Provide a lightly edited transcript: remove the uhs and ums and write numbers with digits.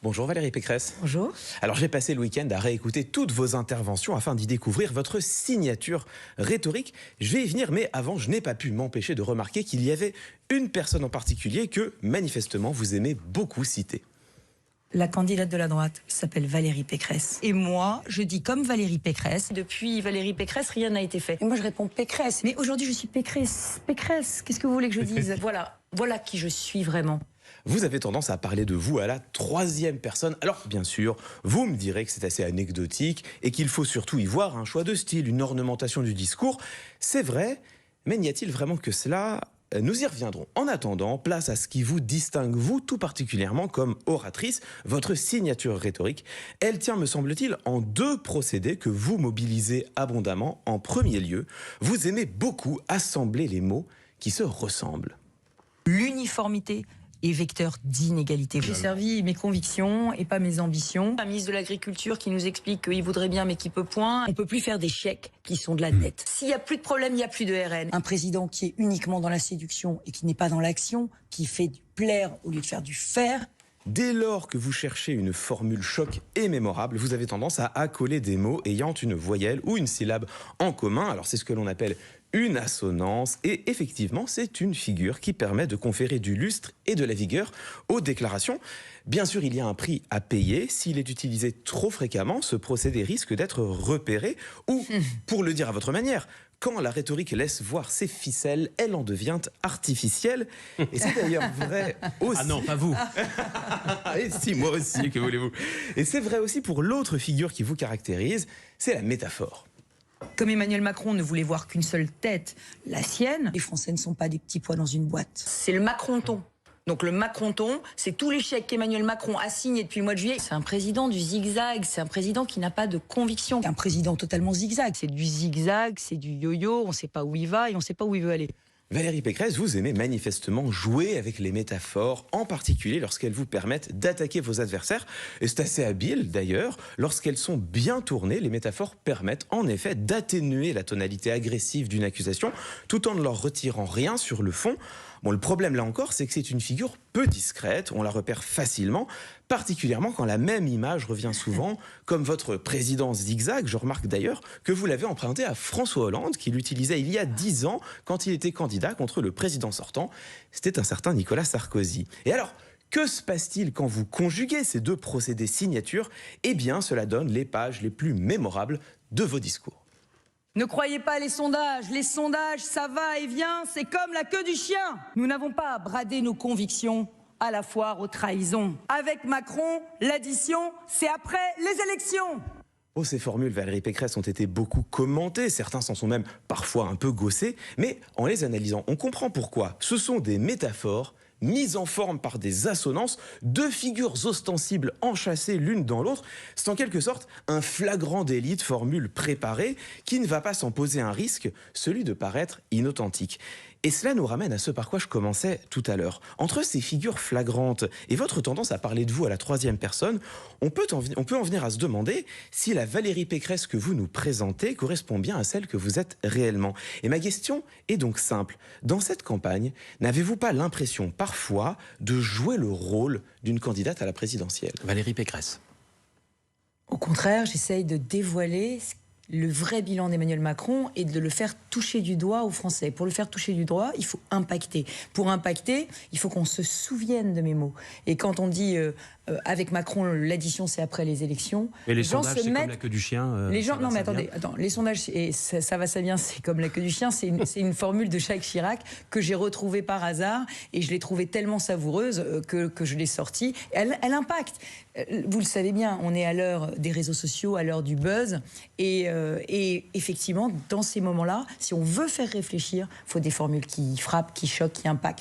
Bonjour Valérie Pécresse. Bonjour. Alors j'ai passé le week-end à réécouter toutes vos interventions afin d'y découvrir votre signature rhétorique. Je vais y venir, mais avant, je n'ai pas pu m'empêcher de remarquer qu'il y avait une personne en particulier que, manifestement, vous aimez beaucoup citer. La candidate de la droite s'appelle Valérie Pécresse. Et moi, je dis comme Valérie Pécresse. Depuis Valérie Pécresse, rien n'a été fait. Et moi, je réponds Pécresse. Mais aujourd'hui, je suis Pécresse. Pécresse, qu'est-ce que vous voulez que je dise? Voilà qui je suis vraiment. Vous avez tendance à parler de vous à la troisième personne. Alors, bien sûr, vous me direz que c'est assez anecdotique et qu'il faut surtout y voir un choix de style, une ornementation du discours. C'est vrai, mais n'y a-t-il vraiment que cela? Nous y reviendrons. En attendant, place à ce qui vous distingue, vous, tout particulièrement comme oratrice, votre signature rhétorique. Elle tient, me semble-t-il, en deux procédés que vous mobilisez abondamment. En premier lieu, vous aimez beaucoup assembler les mots qui se ressemblent. L'uniformité est vecteur d'inégalité. J'ai servi mes convictions et pas mes ambitions. Un ministre de l'Agriculture qui nous explique qu'il voudrait bien mais qui peut point. On peut plus faire des chèques qui sont de la dette. S'il n'y a plus de problème, il n'y a plus de RN. Un président qui est uniquement dans la séduction et qui n'est pas dans l'action, qui fait du plaire au lieu de faire du faire. Dès lors que vous cherchez une formule choc et mémorable, vous avez tendance à accoler des mots ayant une voyelle ou une syllabe en commun. Alors c'est ce que l'on appelle une assonance, et effectivement, c'est une figure qui permet de conférer du lustre et de la vigueur aux déclarations. Bien sûr, il y a un prix à payer. S'il est utilisé trop fréquemment, ce procédé risque d'être repéré ou, pour le dire à votre manière, quand la rhétorique laisse voir ses ficelles, elle en devient artificielle. Et c'est d'ailleurs vrai aussi... Ah non, pas vous. Et si, moi aussi, que voulez-vous? Et c'est vrai aussi pour l'autre figure qui vous caractérise, c'est la métaphore. Comme Emmanuel Macron ne voulait voir qu'une seule tête, la sienne, les Français ne sont pas des petits pois dans une boîte. C'est le Macronton. Donc le Macronton, c'est tous les chèques qu'Emmanuel Macron a signés depuis le mois de juillet. C'est un président du zigzag, c'est un président qui n'a pas de conviction. Un président totalement zigzag. C'est du zigzag, c'est du yo-yo, on ne sait pas où il va et on ne sait pas où il veut aller. Valérie Pécresse, vous aimez manifestement jouer avec les métaphores, en particulier lorsqu'elles vous permettent d'attaquer vos adversaires. Et c'est assez habile d'ailleurs, lorsqu'elles sont bien tournées, les métaphores permettent en effet d'atténuer la tonalité agressive d'une accusation, tout en ne leur retirant rien sur le fond. Bon, le problème là encore, c'est que c'est une figure peu discrète, on la repère facilement, particulièrement quand la même image revient souvent, comme votre président zigzag. Je remarque d'ailleurs que vous l'avez emprunté à François Hollande, qui l'utilisait il y a 10 ans quand il était candidat contre le président sortant. C'était un certain Nicolas Sarkozy. Et alors, que se passe-t-il quand vous conjuguez ces deux procédés signature? Eh bien, cela donne les pages les plus mémorables de vos discours. Ne croyez pas les sondages, ça va et vient, c'est comme la queue du chien. Nous n'avons pas à brader nos convictions à la foire aux trahisons. Avec Macron, l'addition, c'est après les élections. Oh, ces formules, Valérie Pécresse, ont été beaucoup commentées, certains s'en sont même parfois un peu gaussés, mais en les analysant, on comprend pourquoi. Ce sont des métaphores mises en forme par des assonances, deux figures ostensibles enchâssées l'une dans l'autre. C'est en quelque sorte un flagrant délit de formule préparée qui ne va pas s'en poser un risque, celui de paraître inauthentique. Et cela nous ramène à ce par quoi je commençais tout à l'heure. Entre ces figures flagrantes et votre tendance à parler de vous à la troisième personne, on peut en venir à se demander si la Valérie Pécresse que vous nous présentez correspond bien à celle que vous êtes réellement. Et ma question est donc simple. Dans cette campagne, n'avez-vous pas l'impression parfois de jouer le rôle d'une candidate à la présidentielle? Valérie Pécresse. Au contraire, j'essaye de dévoiler le vrai bilan d'Emmanuel Macron et de le faire toucher du doigt aux Français. Pour le faire toucher du doigt, il faut impacter. Pour impacter, il faut qu'on se souvienne de mes mots. Et quand on dit avec Macron, l'addition c'est après les élections. Et les sondages, c'est comme la queue du chien. Les gens, non mais attendez, les sondages, ça va, ça vient, c'est comme la queue du chien. C'est une formule de Jacques Chirac que j'ai retrouvée par hasard et je l'ai trouvée tellement savoureuse que je l'ai sortie. Elle impacte. Vous le savez bien, on est à l'heure des réseaux sociaux, à l'heure du buzz, et effectivement, dans ces moments-là, si on veut faire réfléchir, il faut des formules qui frappent, qui choquent, qui impactent.